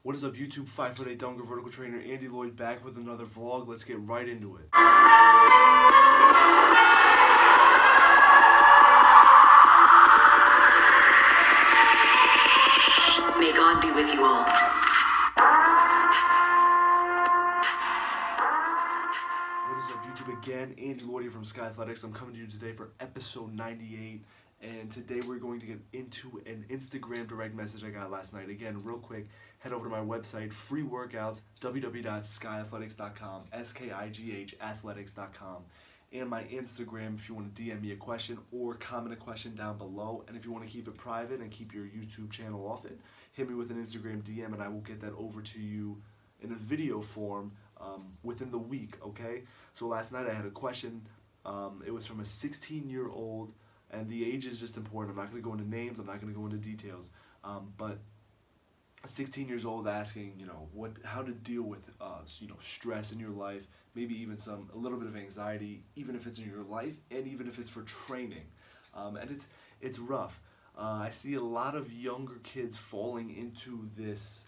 What is up, YouTube? 5'8" Dunker vertical trainer Andy Lloyd back with another vlog. Let's get right into it. May God be with you all. What is up, YouTube? Again, Andy Lloyd here from Skigh Athletics. I'm coming to you today for episode 98, and today we're going to get into an Instagram direct message I got last night. Again, real quick, head over to my website, free workouts, www.skighathletics.com, S-K-I-G-H athletics.com, and my Instagram if you want to DM me a question or comment a question down below. And if you want to keep it private and keep your YouTube channel off it, hit me with an Instagram DM and I will get that over to you in a video form within the week, okay? So last night I had a question. It was from a 16-year-old, and the age is just important. I'm not going to go into names. I'm not going to go into details. But 16 years old asking, how to deal with, stress in your life, maybe even a little bit of anxiety, even if it's in your life and even if it's for training. And it's rough. I see a lot of younger kids falling into this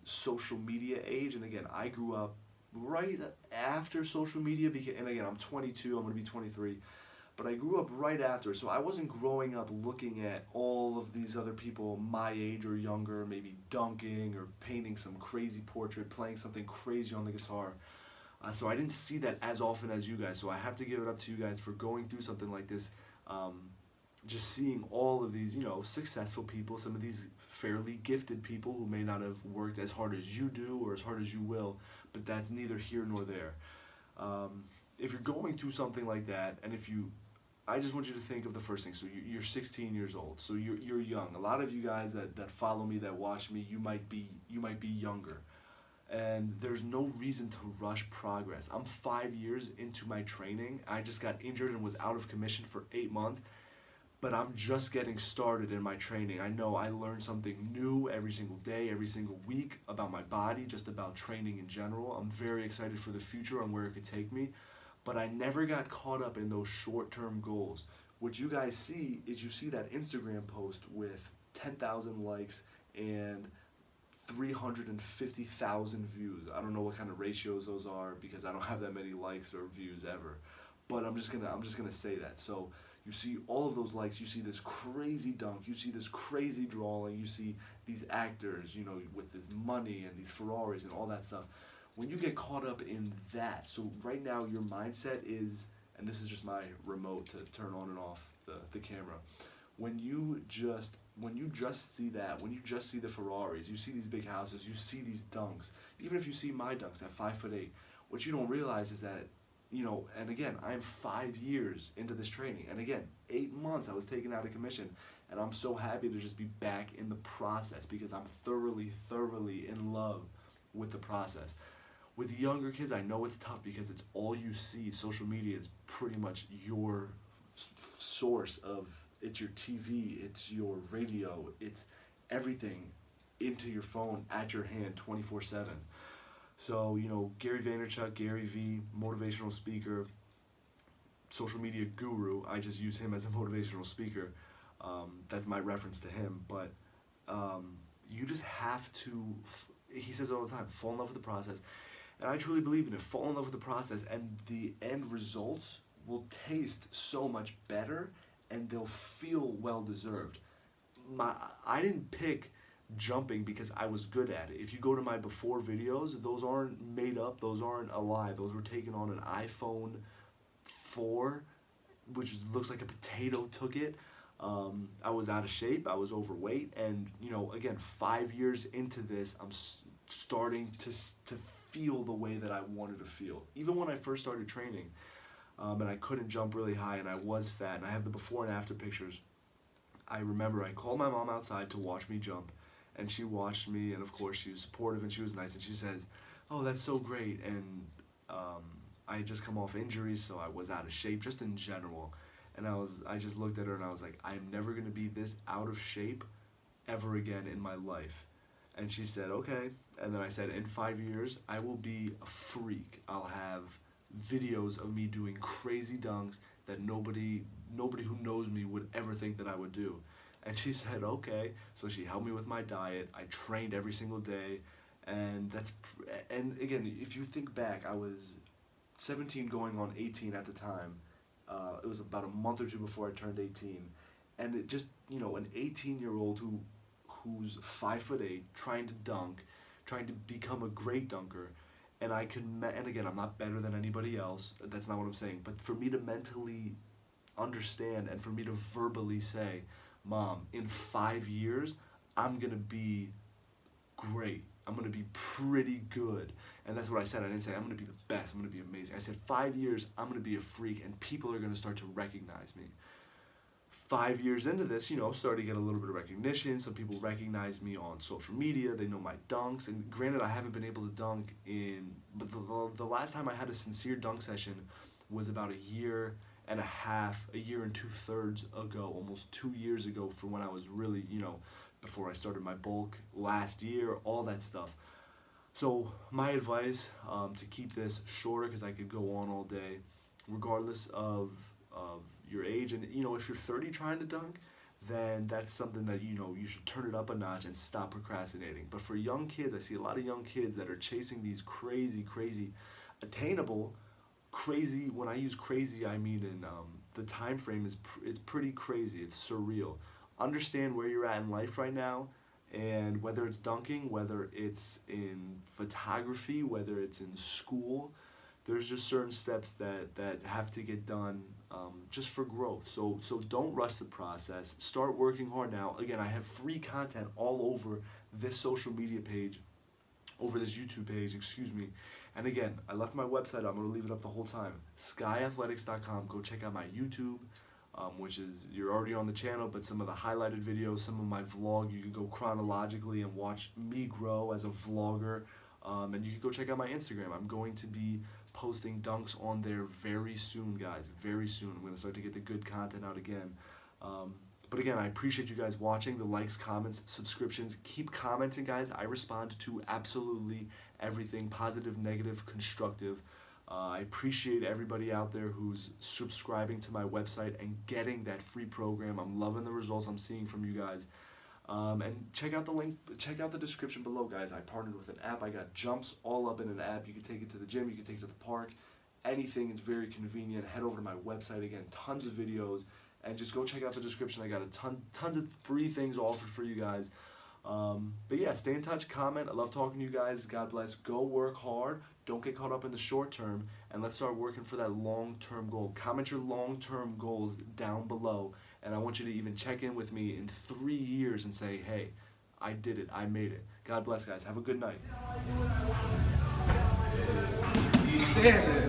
social media age. And again, I grew up right after social media, and again, I'm 22, I'm going to be 23, but I grew up right after, so I wasn't growing up looking at all of these other people my age or younger, maybe dunking or painting some crazy portrait, playing something crazy on the guitar. So I didn't see that as often as you guys, so I have to give it up to you guys for going through something like this. Just seeing all of these, successful people, some of these fairly gifted people who may not have worked as hard as you do or as hard as you will, but that's neither here nor there. If you're going through something like that, and I just want you to think of the first thing. So you're 16 years old, so you're young. A lot of you guys that follow me, that watch me, you might be younger. And there's no reason to rush progress. I'm 5 years into my training. I just got injured and was out of commission for 8 months. But I'm just getting started in my training. I know I learn something new every single day, every single week about my body, just about training in general. I'm very excited for the future and where it could take me. But I never got caught up in those short-term goals. What you guys see is you see that Instagram post with 10,000 likes and 350,000 views. I don't know what kind of ratios those are because I don't have that many likes or views ever. But I'm just gonna say that. So you see all of those likes, you see this crazy dunk, you see this crazy drawing, you see these actors, with this money and these Ferraris and all that stuff. When you get caught up in that, so right now your mindset is, and this is just my remote to turn on and off the camera, when you just see that, when you just see the Ferraris, you see these big houses, you see these dunks, even if you see my dunks at 5'8", what you don't realize is that, and again, I'm 5 years into this training, and again, 8 months I was taken out of commission, and I'm so happy to just be back in the process because I'm thoroughly in love with the process. With younger kids, I know it's tough because it's all you see. Social media is pretty much your source of, it's your TV, it's your radio, it's everything into your phone, at your hand, 24/7. So, Gary Vaynerchuk, Gary V, motivational speaker, social media guru, I just use him as a motivational speaker. That's my reference to him. But you just have to, he says all the time, fall in love with the process. And I truly believe in it. Fall in love with the process, and the end results will taste so much better, and they'll feel well-deserved. I didn't pick jumping because I was good at it. If you go to my before videos, those aren't made up, those aren't alive. Those were taken on an iPhone 4, which looks like a potato took it. I was out of shape, I was overweight, and again, 5 years into this, I'm starting to feel the way that I wanted to feel. Even when I first started training, and I couldn't jump really high, and I was fat, and I have the before and after pictures. I remember I called my mom outside to watch me jump, and she watched me, and of course she was supportive and she was nice, and she says, "Oh, that's so great." And I had just come off injuries, so I was out of shape just in general, and I just looked at her and I was like, I'm never gonna be this out of shape ever again in my life. And she said, okay. And then I said, in 5 years, I will be a freak. I'll have videos of me doing crazy dunks that nobody who knows me would ever think that I would do. And she said, okay. So she helped me with my diet. I trained every single day. And and again, if you think back, I was 17 going on 18 at the time. It was about a month or two before I turned 18, and it just, an 18-year-old who's 5'8", trying to dunk, trying to become a great dunker, and and again, I'm not better than anybody else. That's not what I'm saying. But for me to mentally understand and for me to verbally say, Mom, in 5 years, I'm gonna be great. I'm going to be pretty good. And that's what I said. I didn't say I'm going to be the best. I'm going to be amazing. I said 5 years, I'm going to be a freak and people are going to start to recognize me. 5 years into this, started to get a little bit of recognition. Some people recognize me on social media. They know my dunks. And granted, I haven't been able to dunk but the last time I had a sincere dunk session was about a year and a half, a year and 2/3 ago, almost 2 years ago, for when I was really, before I started my bulk last year, all that stuff. So my advice, to keep this shorter, because I could go on all day, regardless of your age, and if you're 30 trying to dunk, then that's something that you should turn it up a notch and stop procrastinating. But for young kids, I see a lot of young kids that are chasing these crazy attainable, crazy. When I use crazy, I mean in the time frame it's pretty crazy. It's surreal. Understand where you're at in life right now, and whether it's dunking, whether it's in photography, whether it's in school, there's just certain steps that have to get done just for growth. So don't rush the process. Start working hard now. Again, I have free content all over this social media page, over this YouTube page, excuse me. And again, I left my website up. I'm going to leave it up the whole time. SkighAthletics.com. Go check out my YouTube. Which is, you're already on the channel, but some of the highlighted videos, some of my vlog, you can go chronologically and watch me grow as a vlogger, and you can go check out my Instagram. I'm going to be posting dunks on there very soon, guys, very soon. I'm going to start to get the good content out again. But again, I appreciate you guys watching, the likes, comments, subscriptions. Keep commenting, guys. I respond to absolutely everything, positive, negative, constructive. I appreciate everybody out there who's subscribing to my website and getting that free program. I'm loving the results I'm seeing from you guys. And check out the link, check out the description below, guys. I partnered with an app. I got jumps all up in an app. You can take it to the gym, you can take it to the park. Anything is very convenient. Head over to my website, again, tons of videos, and just go check out the description. I got a tons of free things offered for you guys. But yeah, stay in touch, comment. I love talking to you guys. God bless. Go work hard. Don't get caught up in the short term, and let's start working for that long-term goal. Comment your long-term goals down below, and I want you to even check in with me in 3 years and say, hey, I did it. I made it. God bless, guys. Have a good night. You standing.